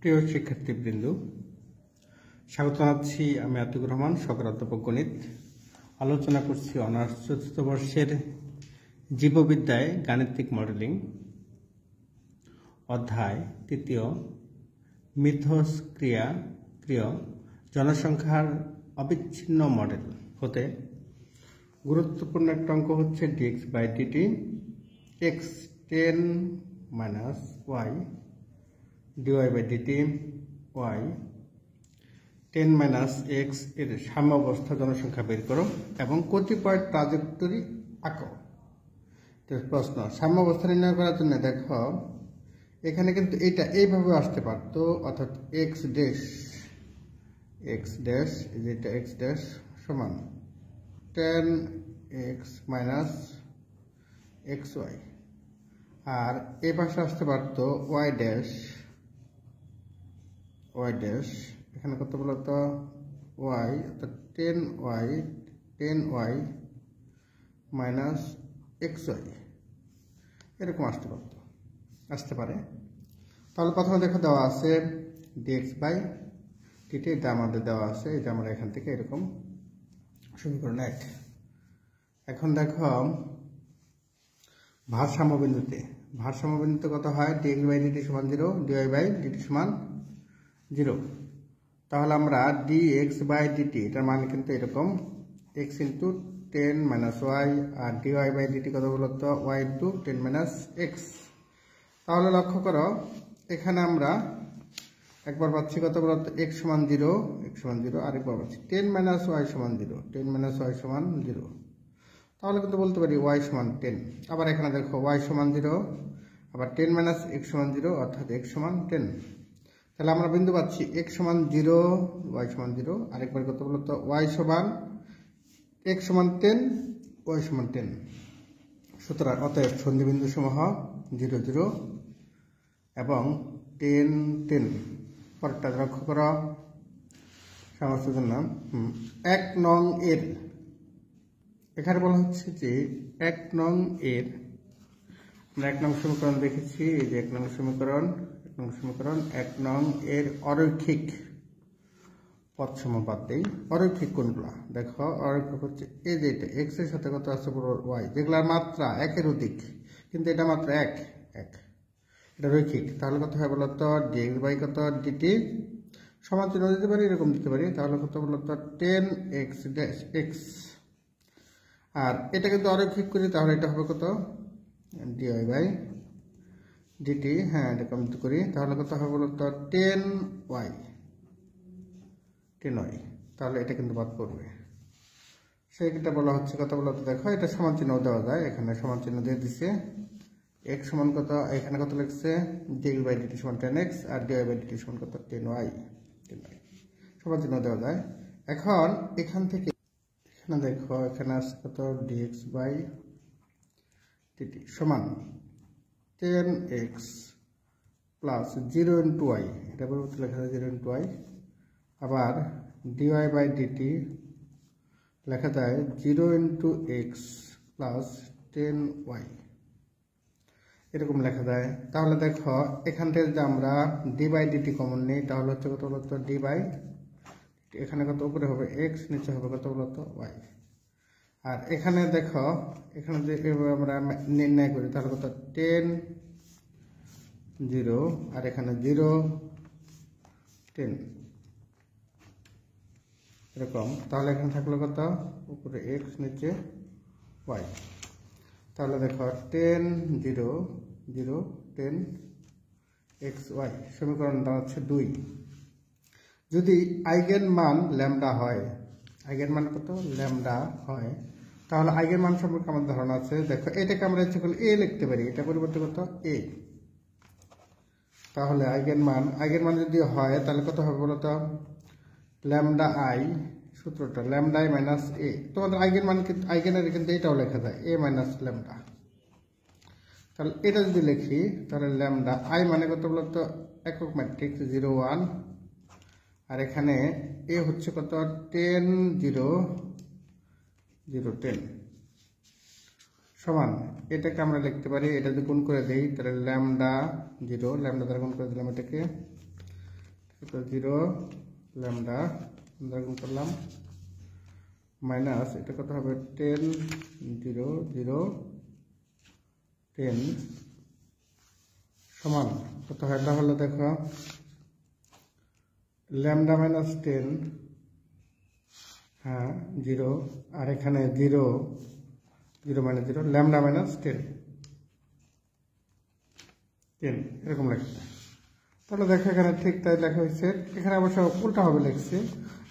প্রিয় শিক্ষার্থীবৃন্দ, স্বাগত জানাচ্ছি। আমি আতিকুর রহমান, সহকারী অধ্যাপক গণিত। আলোচনা করছি অনার্স চতুর্থ বর্ষের জীববিদ্যায় গাণিতিক মডেলিং, অধ্যায় তৃতীয়, মিথস্ক্রিয় জনসংখ্যার অবিচ্ছিন্ন মডেল হতে গুরুত্বপূর্ণ একটা অঙ্ক হচ্ছে dx by dt x 10 minus y dy by dt y 10 minus x এর সাম্যাবস্থা জনসংখ্যা বের করো এবং কতিপয় ট্রাজেক্টরি আঁকো। প্রশ্ন, সাম্যাবস্থা নির্ণয় করার জন্য দেখো এখানে কিন্তু এটা এইভাবে আসতে পারতো, অর্থাৎ x ড্যাশ যেটা x ড্যাশ সমান 10x মাইনাস xy, আর এই পাশে আসতে পারতো y ড্যাশ এখানে কত বলতো y, অর্থাৎ 10y মাইনাস xy এরকম আসতে পারে। তাহলে প্রথমে দেখো দেওয়া আছে dx বাই dt, এটা আমাদের দেওয়া আছে, এটা আমরা এখান থেকে এরকম সমীকরণ 1। এখন দেখো ভারসাম্য বিন্দুতে কত হয়, dx বাই dt সমান 0, dy বাই dt সমান 0। তাহলে আমরা dx বাই dt এটার মান কিন্তু এরকম x ইন্টু 10 মাইনাস y, আর dy বাই dt কত বলতো y ইন্টু 10 মাইনাস x। তাহলে লক্ষ্য করো এখানে আমরা একবার পাচ্ছি কত বলতো x সমান 0, আরেকবার পাচ্ছি 10 মাইনাস y সমান 0, তাহলে কিন্তু বলতে পারি y সমান 10। আবার এখানে দেখো y সমান 0, আবার 10 মাইনাস x সমান 0, অর্থাৎ x সমান 10। তাহলে আমরা বিন্দু পাচ্ছি x সমান 0, y সমান 0, আরেকবার কত বলতো y সমান x সমান 10, y সমান 10। সুতরাং অতএব সন্ধিবিন্দু সমূহ 0 0 এবং 10 10। পরেরটা লক্ষ্য করো সমস্যার জন্য 1 নং এর, এখানে বলা হচ্ছে যে 1 নং এর, আমরা 1 নং সমীকরণ দেখেছি, এই যে 1 নং সমীকরণ 1 নং এর অরৈখিক পদ সমবাদ দেই। অরৈখিক কোনগুলা দেখো, অরৈখিক হচ্ছে এই যে এটা x এর সাথে কত আছে y, যেগুলার মাত্রা 1 এর অধিক, কিন্তু এটা মাত্রা 1, এটা রৈখিক। তাহলে কত হয় বলতো dx বাই কত dt সমান চিহ্ন দিতে পারি, এরকম দিতে পারি। তাহলে কত বলতো 10x ড্যাশ x, আর এটা কিন্তু অরৈখিক করি, তাহলে এটা হবে কত dy বাই dt, হ্যাঁ এরকম করি, তাহলে কত হবে বলতো 10y, তাহলে এটা কিন্তু বাদ পড়বে। সেটা বলা হচ্ছে কত বলতো দেখো, এটা সমান চিহ্ন দেওয়া যায়, এখানে সমান চিহ্ন দিয়ে দিছে। x সমান কত, এখানে কত লিখছে dx বাই dt সমান 10x, R dy by dt সমান কত 10y, সমান চিহ্ন দেওয়া যায়। এখন এখান থেকে এখানে দেখো এখানে আছে কত dx বাই dt সমান 10x প্লাস 0 ইন্টু y, এটা পরিবর্তে লেখা যায় 0 ইন্টু y, আবার dy বাই dt লেখা যায় 0 ইন্টু x প্লাস 10y, এরকম লেখা যায়। তাহলে দেখো এখান থেকে যদি আমরা d বাই dt কমন নিই, তাহলে হচ্ছে কত বলতো d বাই, এখানে কত উপরে হবে x, নিচে হবে কত বলতো y। আর এখানে দেখো এখানে যদি আমরা নির্ণয় করি, তাহলে কত 10 0, আর এখানে 0 10 এরকম। তাহলে এখানে থাকলো কত উপরে x, নিচে y। তাহলে দেখো 10 0 0 10 xy, সমীকরণ দাঁড়াচ্ছে 2। যদি আইগেন মান ল্যামডা হয়, আইগেন মান কত ল্যামডা হয়, তাহলে আইগেন মান সম্পর্কে আমাদের ধারণা আছে। দেখো এটাকে আমরা ইচ্ছে করলে a লিখতে পারি, এটা পরিবর্তে কত a। তাহলে আইগেন মান যদি হয় তাহলে কত হবে বলতো ল্যামডা আই, সূত্রটা ল্যামডা আই মাইনাস a। তোমাদের আইগেনের কিন্তু এটাও লেখা যায় a মাইনাস ল্যামডা। তাহলে এটা যদি লিখি, তাহলে ল্যামডা আই মানে কত বলতো একক ম্যাট্রিক্স 0 1, আর এখানে a হচ্ছে কত 10 0 0 10 সমান, এটাকে আমরা লিখতে পারি, এটা যদি গুণ করে দেই তাহলে ল্যামডা 0, ল্যামডা দ্বারা গুণ করে দিলাম এটাকে, 0 ল্যামডা গুণ করলাম মাইনাস এটা কত হবে 10 0 0 10 সমান কত হয় তাহলে দেখো ল্যামডা মাইনাস 10 হ্যাঁ 0 আর এখানে 0 0 মাইনাস 0 ল্যামডা মাইনাস 10 এরকম লেখা। তাহলে দেখো এখানে ঠিক তাই লেখা হয়েছে। এখানে অবশ্য উল্টা হবে লিখছি,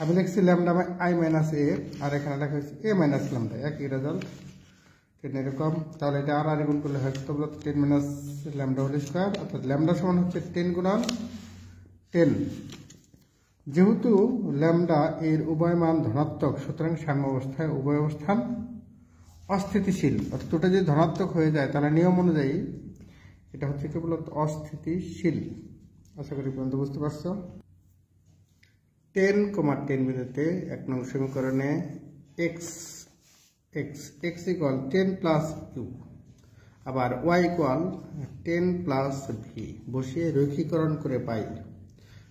আমি লিখছি ল্যামডা আই মাইনাস এ, আর এখানে লেখা হয়েছে এ মাইনাস ল্যামডা, একই রেজাল্ট 10 এরকম। তাহলে এটা আর গুণ করলে হয় কত বলতো 10 মাইনাস ল্যামডা হোল স্কয়ার, অর্থাৎ ল্যামডা সমান হচ্ছে 10 গুণন 10। যেহেতু ল্যামডা এর উভয় মান ধনাত্মক, সুতরাং সাম্য অবস্থায় উভয় অবস্থান অস্থিতিশীল। অর্থাৎ ওটা যদি ধনাত্মক হয়ে যায় তাহলে নিয়ম অনুযায়ী এটা হচ্ছে কি বলতো অস্থিতিশীল। আশা করি পর্যন্ত বুঝতে পারছো। 10, 10 বিন্দুতে 1 নং সমীকরণে x ইকুয়াল 10 প্লাস ইউ, আবার y ইকুয়াল 10 প্লাস ভি বসিয়ে রৈখিকরণ করে পাই।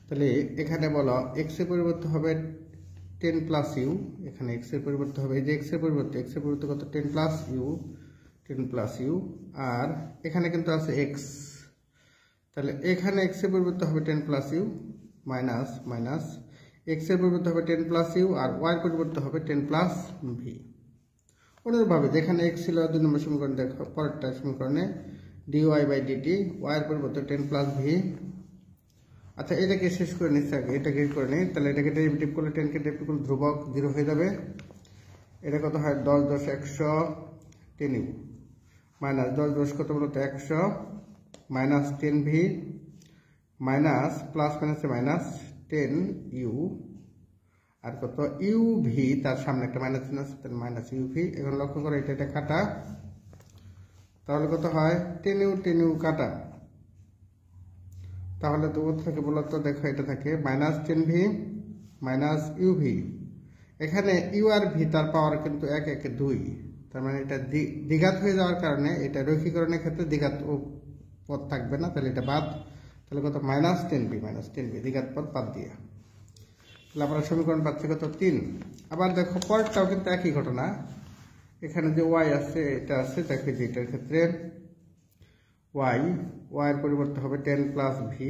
তাহলে এখানে বলো x এর পরিবর্তে হবে 10 প্লাস ইউ, এখানে x এর পরিবর্তে হবে এই যে x এর পরিবর্তে কত 10 প্লাস ইউ, আর এখানে কিন্তু আছে x, তাহলে এখানে x এর পরিবর্তে হবে 10 প্লাস ইউ মাইনাস x এর পরিবর্তে হবে 10 প্লাস ইউ, আর y এর পরিবর্তে হবে 10 প্লাস ভি। অনুরূপভাবে যেখানে x ছিল 2 নম্বর সমীকরণ, দেখো পরেরটা সমীকরণে dy বাই ডিটি y এর পরিবর্তে 10 প্লাস ভি। আচ্ছা এটাকে শেষ করে নিচ্ছি আগে, এটাকে করে নিই। তাহলে এটাকে ডেরিভেটিভ করলে 10 কে ডেরিভেটিভ করলে ধ্রুবক 0 হয়ে যাবে। এটা কত হয় 10 10 100 10 ইউ মাইনাস 10 10 কত বলতো 100 মাইনাস 10 ভি মাইনাস প্লাস মাইনাসে মাইনাস 10 ইউ, আর কত ইউ ভি, তার সামনে একটা মাইনাস চিহ্ন আছে, তাহলে মাইনাস ইউ ভি। এখন লক্ষ্য করো এটা কাটা, তাহলে কত হয় 10 ইউ কাটা, তাহলে তো থেকে বলতো দেখো এটা থাকে minus 10 V minus U V. এখানে ইউ আর ভি তার পাওয়ার কিন্তু 1 1 2, তার মানে এটা দ্বিঘাত হয়ে যাওয়ার কারণে এটা রৈখিকরণের ক্ষেত্রে দ্বিঘাত পদ থাকবে না, তাহলে এটা বাদ। তাহলে কত মাইনাস 10 ভি দ্বিঘাত পদ বাদ দিয়ে, তাহলে আমরা সমীকরণ পাচ্ছি কত 3। আবার দেখো পরেরটাও কিন্তু একই ঘটনা, এখানে যে y আছে এটা আছে, দেখো যে এটার ক্ষেত্রে y এর পরিবর্তে হবে 10 প্লাস ভি,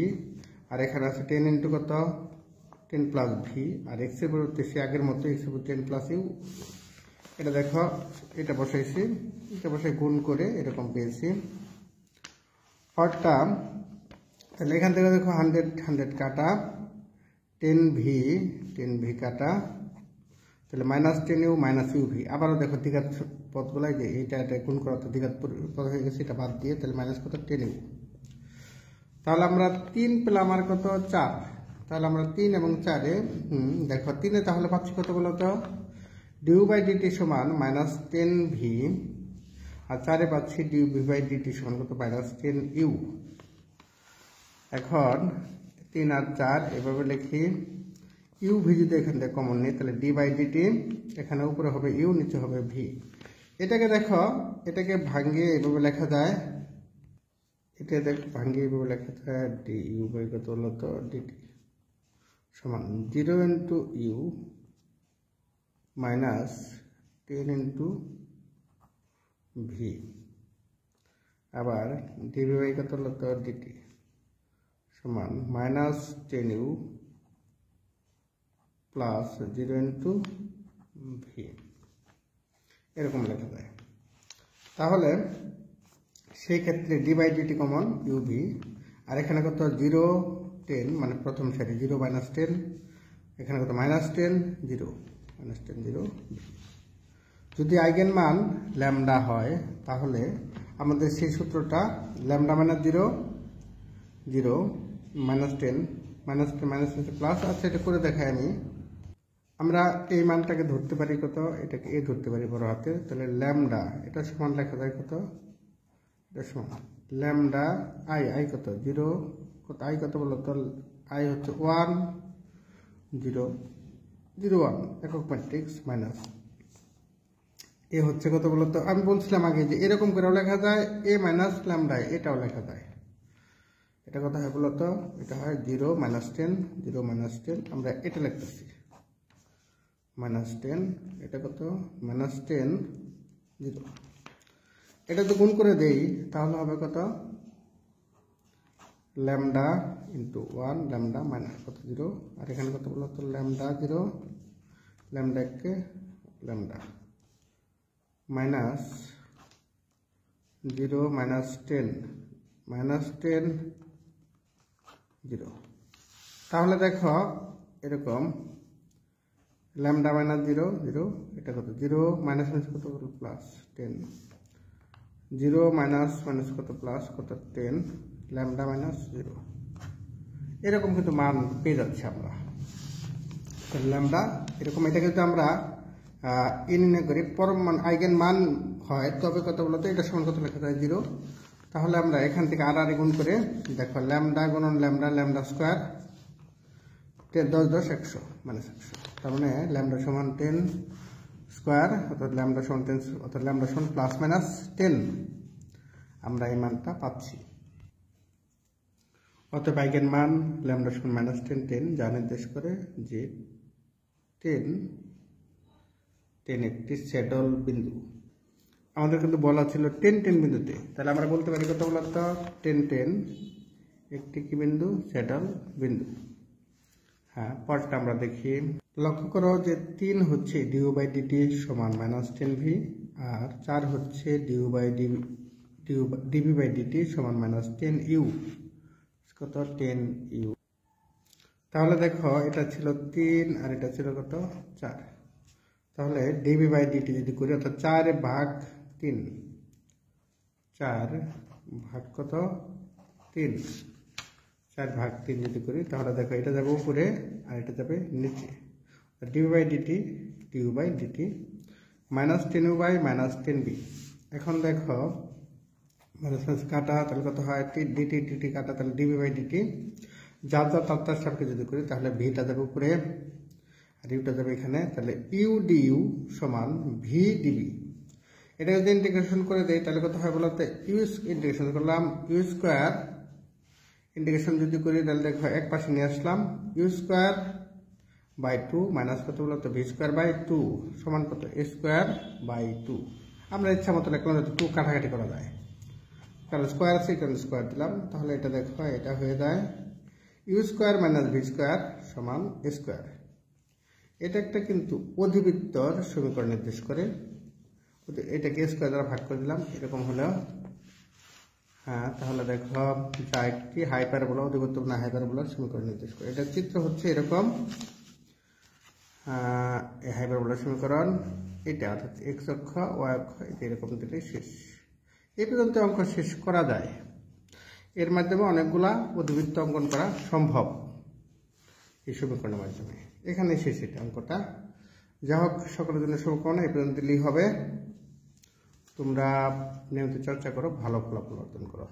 আর এখানে আছে 10 ইন্টু কত 10 প্লাস ভি, আর x এর পরিবর্তে সে আগের মতো x এর 10 প্লাস ইউ। এটা দেখো এটা বসাইছি, এটা বসাই গুণ করে এরকম পেয়েছি হরটা। তাহলে এখান থেকে দেখো 100 কাটা 10 ভি কাটা, তাহলে minus 10 U minus U V. আবারও দেখো দ্বিঘাত পদগুলাই যে এটা গুণ করা তো দ্বিঘাত পদ হয়ে গেছে, এটা বাদ দিয়ে তাহলে মাইনাস কত 10 ইউ। তাহলে আমরা 3 পেলাম আর কত 4, তাহলে আমরা 3 এবং 4 এ দেখো 3 এ তাহলে পাচ্ছি কত বলতো ডিউ বাই ডিটি সমান মাইনাস 10 ভি, আর 4 এ পাচ্ছি ডিউ ভি বাই ডিটি সমান কত মাইনাস 10 ইউ। এখন 3 আর 4 এভাবে লিখি, ইউ ভি যদি এখান থেকে কমন নেই তাহলে ডি বাই ডিটি, এখানে উপরে হবে ইউ নিচে হবে ভি। এটাকে দেখো এটাকে ভাঙিয়ে এভাবে লেখা যায়, এটা দেখো ভাঙিয়ে এভাবে লেখা যায় ডি ইউ বাই কত হলো তো ডিটি সমান 0 into U minus 10 into V, আবার ডিভি বাই কত হলো তো ডিটি সমান minus 10 U plus 0 into V, এরকম লেখা যায়। তাহলে সেই ক্ষেত্রে D by DT common U V, আর এখানে কত 0 10 মানে প্রথম সারি 0 মাইনাস 10, এখানে কত মাইনাস 10 0 মাইনাস 10 0। যদি আইগেন মান ল্যামডা হয় তাহলে আমাদের সেই সূত্রটা lambda minus 0 0 minus 10 minus plus. আচ্ছা এটা করে দেখাই আমি, আমরা এই মানটাকে ধরতে পারি কত, এটাকে এ ধরতে পারি বড় হাতে, তাহলে ল্যামডা এটা সমান লেখা যায় কত, এটা সমান ল্যামডা আই কত 0 কত আই কত বলো তো আই হচ্ছে 1 0 0 1 একক ম্যাট্রিক্স মাইনাস এ হচ্ছে কত বলো তো, আমি বলছিলাম আগে যে এরকম করেও লেখা যায় এ মাইনাস ল্যামডা এটাও লেখা যায়। এটা কত হয় বলতো? এটা হয় 0 -10, 0 -10, আমরা এটা লিখতেছি -10, এটা কত -10 0। এটা তো গুণ করে দেই তাহলে হবে কত ল্যামডা ইন্টু 1 ল্যামডা মাইনাস কত 0, আর এখানে কত বলতো ল্যামডা 0 ল্যামডা কে ল্যামডা মাইনাস 0 -10 -10 0। তাহলে দেখো এরকম ল্যামডা মাইনাস 0 0, এটা কত 0 মাইনাস মাইনাস কত প্লাস 10, 0 মাইনাস মাইনাস কত প্লাস কত 10 ল্যামডা মাইনাস 0। এরকম কিন্তু মান পেয়ে যাচ্ছে আমরা ল্যামডা এরকম। এটা কিন্তু আমরা নির্ণয় করি পরম মান আইগেন মান হয় তবে কত বলতো এটা সমান কত লেখা যায় 0। তাহলে আমরা এখান থেকে আর গুণ করে দেখো ল্যামডা গুণন ল্যামডা ল্যামডা স্কোয়ার 10 10 100 -100, তার মানে ল্যামডা সমান 10 স্কোয়ার অর্থাৎ ল্যামডা সমান 10 অর্থাৎ ল্যামডা সমান প্লাস মাইনাস 10, আমরা এই মানটা পাচ্ছি। অতএব আইগেন মান ল্যামডা সমান -10 10 যা নির্দেশ করে যে 10 একটি স্যাডল বিন্দু। আমাদের কিন্তু বলা ছিল 10 10 বিন্দুতে, তাহলে আমরা বলতে পারি কত বলতো 10 10 একটি কি বিন্দু স্যাডল বিন্দু। হ্যাঁ, পরটা আমরা দেখি। লক্ষ্য করো যে 3 হচ্ছে du/dt সমান -10v, আর 4 হচ্ছে dv/dt সমান -10u, কত 10u। তাহলে দেখো এটা ছিল 3 আর এটা ছিল কত 4, তাহলে dv/dt যদি করি অর্থাৎ 4/3, 4 ভাগ কত 3, 4/3 যদি করি তাহলে দেখো এটা যাবে উপরে আর এটা যাবে নিচে। dv/dt du/dt -10u -10v। এখন দেখো মাইনাস মাইনাস কাটা তাহলে কত হয় dt dt কাটা তাহলে dv/dt যার যার তার সাপেক্ষে যদি করি তাহলে ভিটা যাবে উপরে আর ইউটা যাবে এখানে, তাহলে ইউ ডিইউ সমান ভি ডিবি। এটা যদি ইন্টিগ্রেশন করে দেয় তাহলে কত হয় বলতে ইউ ইন্টিগ্রেশন করলাম ইউ স্কোয়ার ইন্টিগ্রেশন যদি করি তাহলে দেখো এক পাশে নিয়ে আসলাম ইউ স্কোয়ার বাই 2 মাইনাস কত বলতো ভি স্কোয়ার বাই 2 সমান কত এ স্কোয়ার বাই 2। আমরা ইচ্ছা মতো লিখলাম যাতে 2 কাটাকাটি করা যায়, কারণ স্কোয়ার আছে কারণ স্কোয়ার দিলাম। তাহলে এটা দেখো এটা হয়ে যায় U square minus V square সমান এ স্কোয়ার। এটা একটা কিন্তু অধিবৃত্তর সমীকরণ নির্দেশ করে, এটাকে স্কোয়ার দ্বারা ভাগ করে দিলাম এরকম হলো। হ্যাঁ, তাহলে দেখো যা একটি হাইপারবোলা অধিবৃত্ত না হাইপারবোলার সমীকরণ নির্দেশ করে। এটা চিত্র হচ্ছে এরকম, এই হাইপারবোলার সমীকরণ এটা অর্থাৎ এক্স অক্ষ ওয়াই অক্ষ এটা এরকম দিলে শেষ। এই পর্যন্ত অঙ্ক শেষ করা যায়, এর মাধ্যমে অনেকগুলা অধিবৃত্ত অঙ্কন করা সম্ভব এই সমীকরণের মাধ্যমে। এখানে শেষ এটা অঙ্কটা। যা হোক, সকলের জন্য শুভকামনা। এই পর্যন্ত দিলেই হবে। তোমরা নিয়মিত চর্চা করো, ভালো ফলাফল অর্জন করো।